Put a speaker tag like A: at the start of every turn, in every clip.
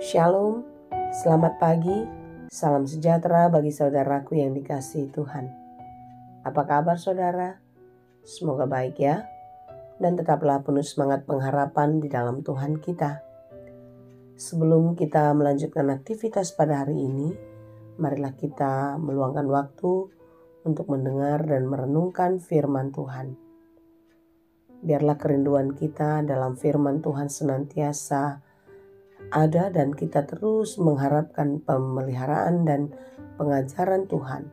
A: Shalom, selamat pagi, salam sejahtera bagi saudaraku yang dikasihi Tuhan. Apa kabar saudara? Semoga baik ya, dan tetaplah penuh semangat pengharapan di dalam Tuhan kita. Sebelum kita melanjutkan aktivitas pada hari ini, marilah kita meluangkan waktu untuk mendengar dan merenungkan firman Tuhan. Biarlah kerinduan kita dalam firman Tuhan senantiasa ada dan kita terus mengharapkan pemeliharaan dan pengajaran Tuhan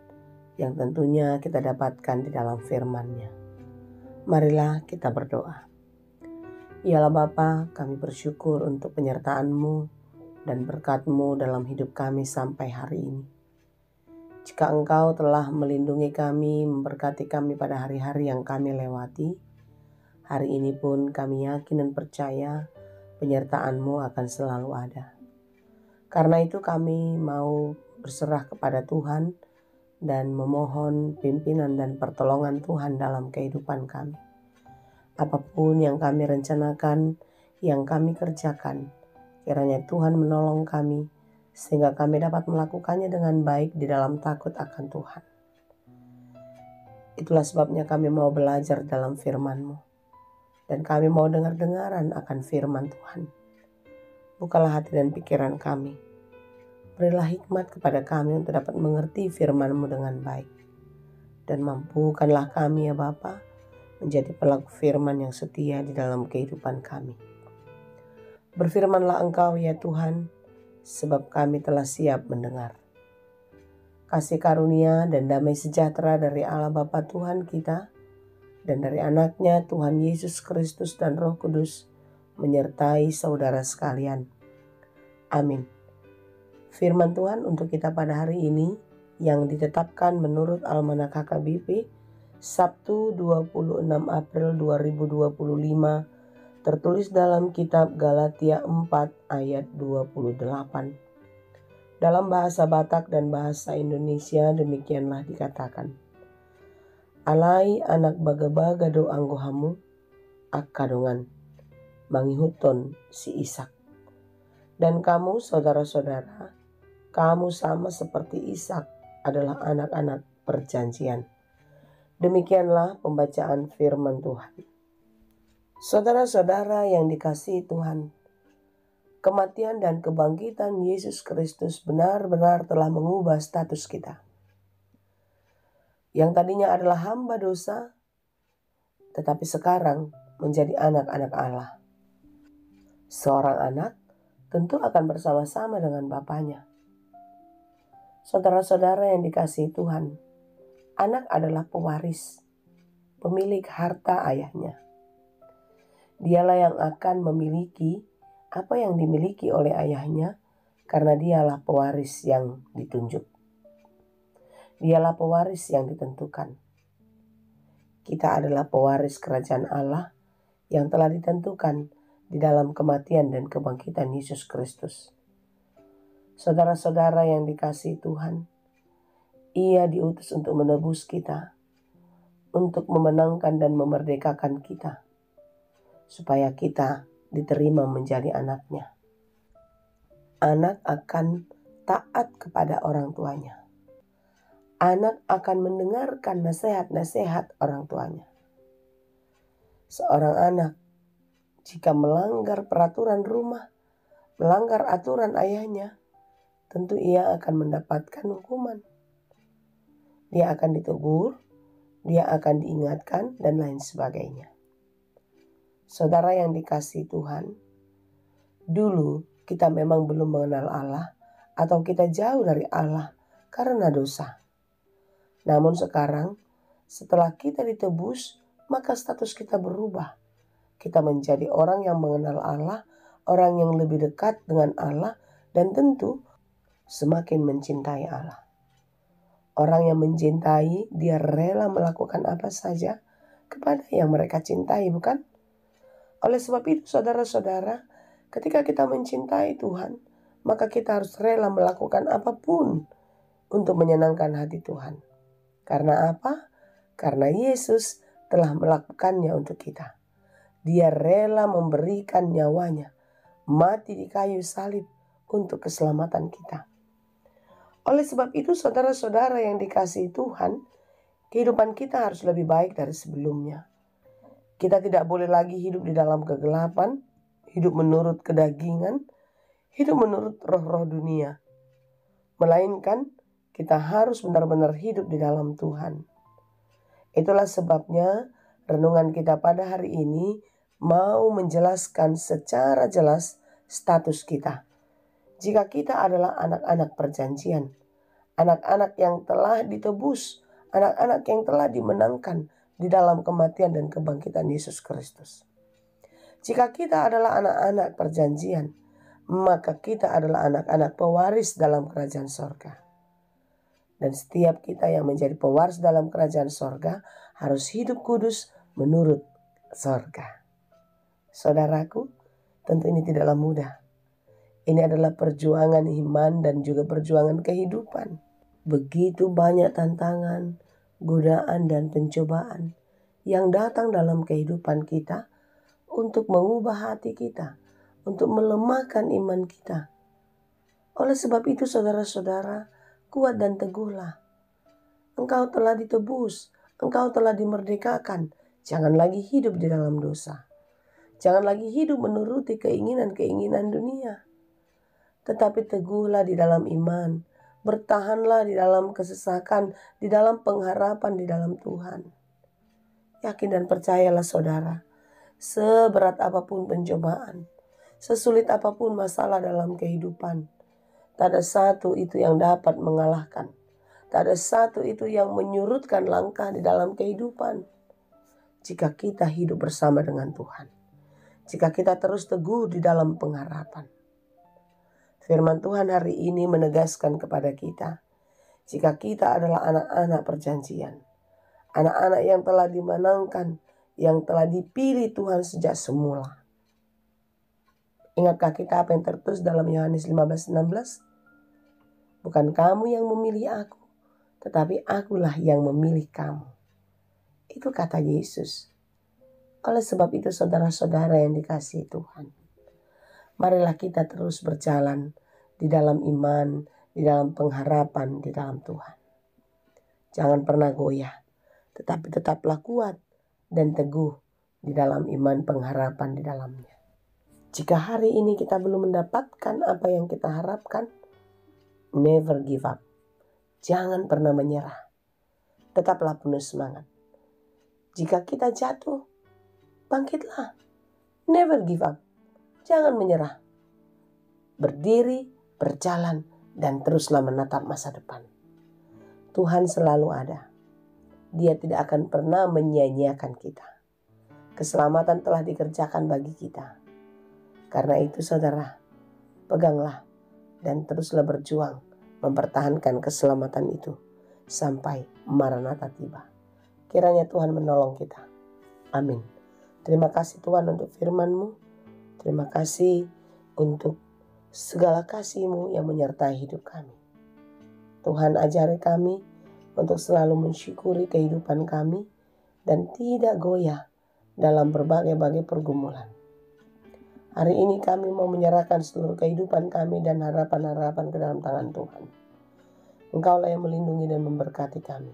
A: yang tentunya kita dapatkan di dalam firman-Nya. Marilah kita berdoa. Ya Allah Bapa, kami bersyukur untuk penyertaan-Mu dan berkat-Mu dalam hidup kami sampai hari ini. Jika Engkau telah melindungi kami, memberkati kami pada hari-hari yang kami lewati, hari ini pun kami yakin dan percaya penyertaan-Mu akan selalu ada. Karena itu kami mau berserah kepada Tuhan dan memohon pimpinan dan pertolongan Tuhan dalam kehidupan kami. Apapun yang kami rencanakan, yang kami kerjakan, kiranya Tuhan menolong kami sehingga kami dapat melakukannya dengan baik di dalam takut akan Tuhan. Itulah sebabnya kami mau belajar dalam firman-Mu. Dan kami mau dengar-dengaran akan firman Tuhan. Bukalah hati dan pikiran kami. Berilah hikmat kepada kami untuk dapat mengerti firman-Mu dengan baik. Dan mampukanlah kami ya Bapa, menjadi pelaku firman yang setia di dalam kehidupan kami. Berfirmanlah Engkau ya Tuhan, sebab kami telah siap mendengar. Kasih karunia dan damai sejahtera dari Allah Bapa Tuhan kita, dan dari anak-Nya Tuhan Yesus Kristus dan Roh Kudus menyertai saudara sekalian. Amin. Firman Tuhan untuk kita pada hari ini yang ditetapkan menurut Almanak HKBP Sabtu 26 April 2025 tertulis dalam kitab Galatia 4 ayat 28. Dalam bahasa Batak dan bahasa Indonesia demikianlah dikatakan. Alai anak baga-baga do anggohamu akadongan mangihuton si Ishak. Dan kamu saudara-saudara, kamu sama seperti Ishak adalah anak-anak perjanjian. Demikianlah pembacaan firman Tuhan. Saudara-saudara yang dikasihi Tuhan, kematian dan kebangkitan Yesus Kristus benar-benar telah mengubah status kita. Yang tadinya adalah hamba dosa, tetapi sekarang menjadi anak-anak Allah. Seorang anak tentu akan bersama-sama dengan bapaknya. Saudara-saudara yang dikasihi Tuhan, anak adalah pewaris, pemilik harta ayahnya. Dialah yang akan memiliki apa yang dimiliki oleh ayahnya karena dialah pewaris yang ditunjuk. Dialah pewaris yang ditentukan. Kita adalah pewaris kerajaan Allah yang telah ditentukan di dalam kematian dan kebangkitan Yesus Kristus. Saudara-saudara yang dikasihi Tuhan, Ia diutus untuk menebus kita, untuk memenangkan dan memerdekakan kita, supaya kita diterima menjadi anak-Nya. Anak akan taat kepada orang tuanya. Anak akan mendengarkan nasihat-nasihat orang tuanya. Seorang anak jika melanggar peraturan rumah, melanggar aturan ayahnya, tentu ia akan mendapatkan hukuman. Dia akan ditegur, dia akan diingatkan, dan lain sebagainya. Saudara yang dikasihi Tuhan, dulu kita memang belum mengenal Allah atau kita jauh dari Allah karena dosa. Namun sekarang, setelah kita ditebus, maka status kita berubah. Kita menjadi orang yang mengenal Allah, orang yang lebih dekat dengan Allah, dan tentu semakin mencintai Allah. Orang yang mencintai, dia rela melakukan apa saja kepada yang mereka cintai, bukan? Oleh sebab itu, saudara-saudara, ketika kita mencintai Tuhan, maka kita harus rela melakukan apapun untuk menyenangkan hati Tuhan. Karena apa? Karena Yesus telah melakukannya untuk kita. Dia rela memberikan nyawanya, mati di kayu salib untuk keselamatan kita. Oleh sebab itu saudara-saudara yang dikasihi Tuhan, kehidupan kita harus lebih baik dari sebelumnya. Kita tidak boleh lagi hidup di dalam kegelapan, hidup menurut kedagingan, hidup menurut roh-roh dunia. Melainkan kita harus benar-benar hidup di dalam Tuhan. Itulah sebabnya renungan kita pada hari ini mau menjelaskan secara jelas status kita. Jika kita adalah anak-anak perjanjian, anak-anak yang telah ditebus, anak-anak yang telah dimenangkan di dalam kematian dan kebangkitan Yesus Kristus. Jika kita adalah anak-anak perjanjian, maka kita adalah anak-anak pewaris dalam kerajaan sorga. Dan setiap kita yang menjadi pewaris dalam kerajaan sorga harus hidup kudus menurut sorga. Saudaraku, tentu ini tidaklah mudah. Ini adalah perjuangan iman dan juga perjuangan kehidupan. Begitu banyak tantangan, godaan dan pencobaan yang datang dalam kehidupan kita untuk mengubah hati kita, untuk melemahkan iman kita. Oleh sebab itu saudara-saudara, kuat dan teguhlah. Engkau telah ditebus, engkau telah dimerdekakan. Jangan lagi hidup di dalam dosa. Jangan lagi hidup menuruti keinginan-keinginan dunia. Tetapi teguhlah di dalam iman. Bertahanlah di dalam kesesakan, di dalam pengharapan di dalam Tuhan. Yakin dan percayalah saudara, seberat apapun pencobaan, sesulit apapun masalah dalam kehidupan, tak ada satu itu yang dapat mengalahkan. Tak ada satu itu yang menyurutkan langkah di dalam kehidupan. Jika kita hidup bersama dengan Tuhan. Jika kita terus teguh di dalam pengharapan. Firman Tuhan hari ini menegaskan kepada kita, jika kita adalah anak-anak perjanjian, anak-anak yang telah dimenangkan, yang telah dipilih Tuhan sejak semula. Ingatkah kita apa yang tertulis dalam Yohanes 15:16? Bukan kamu yang memilih aku, tetapi akulah yang memilih kamu. Itu kata Yesus. Oleh sebab itu saudara-saudara yang dikasihi Tuhan, marilah kita terus berjalan di dalam iman, di dalam pengharapan di dalam Tuhan. Jangan pernah goyah, tetapi tetaplah kuat dan teguh di dalam iman pengharapan di dalamnya. Jika hari ini kita belum mendapatkan apa yang kita harapkan, never give up. Jangan pernah menyerah. Tetaplah penuh semangat. Jika kita jatuh, bangkitlah. Never give up. Jangan menyerah. Berdiri, berjalan, dan teruslah menatap masa depan. Tuhan selalu ada. Dia tidak akan pernah menyia-nyiakan kita. Keselamatan telah dikerjakan bagi kita. Karena itu saudara, peganglah dan teruslah berjuang mempertahankan keselamatan itu sampai Maranatha tiba. Kiranya Tuhan menolong kita. Amin. Terima kasih Tuhan untuk firman-Mu. Terima kasih untuk segala kasih-Mu yang menyertai hidup kami. Tuhan ajari kami untuk selalu mensyukuri kehidupan kami dan tidak goyah dalam berbagai-bagai pergumulan. Hari ini kami mau menyerahkan seluruh kehidupan kami dan harapan-harapan ke dalam tangan Tuhan. Engkaulah yang melindungi dan memberkati kami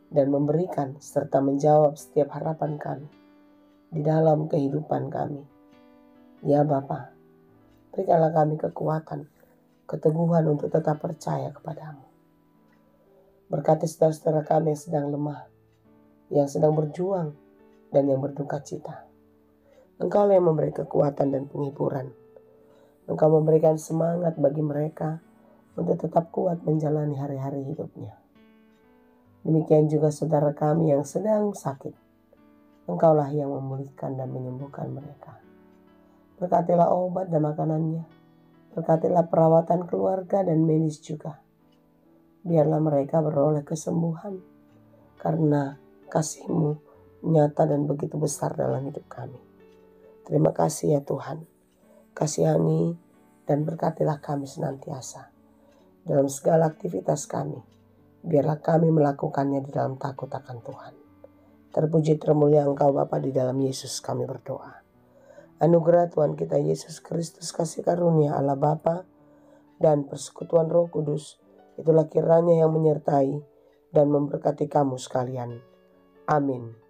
A: dan memberikan serta menjawab setiap harapan kami di dalam kehidupan kami. Ya Bapa, berikanlah kami kekuatan, keteguhan untuk tetap percaya kepadamu. Berkati saudara-saudara kami yang sedang lemah, yang sedang berjuang, dan yang berduka cita. Engkau yang memberi kekuatan dan penghiburan. Engkau memberikan semangat bagi mereka untuk tetap kuat menjalani hari-hari hidupnya. Demikian juga saudara kami yang sedang sakit. Engkaulah yang memulihkan dan menyembuhkan mereka. Berkatilah obat dan makanannya. Berkatilah perawatan keluarga dan medis juga. Biarlah mereka beroleh kesembuhan karena kasih-Mu nyata dan begitu besar dalam hidup kami. Terima kasih ya Tuhan. Kasihani dan berkatilah kami senantiasa dalam segala aktivitas kami. Biarlah kami melakukannya di dalam takut akan Tuhan. Terpuji termulia Engkau Bapa, di dalam Yesus kami berdoa. Anugerah Tuhan kita Yesus Kristus, kasih karunia Allah Bapa, dan persekutuan Roh Kudus, itulah kiranya yang menyertai dan memberkati kamu sekalian. Amin.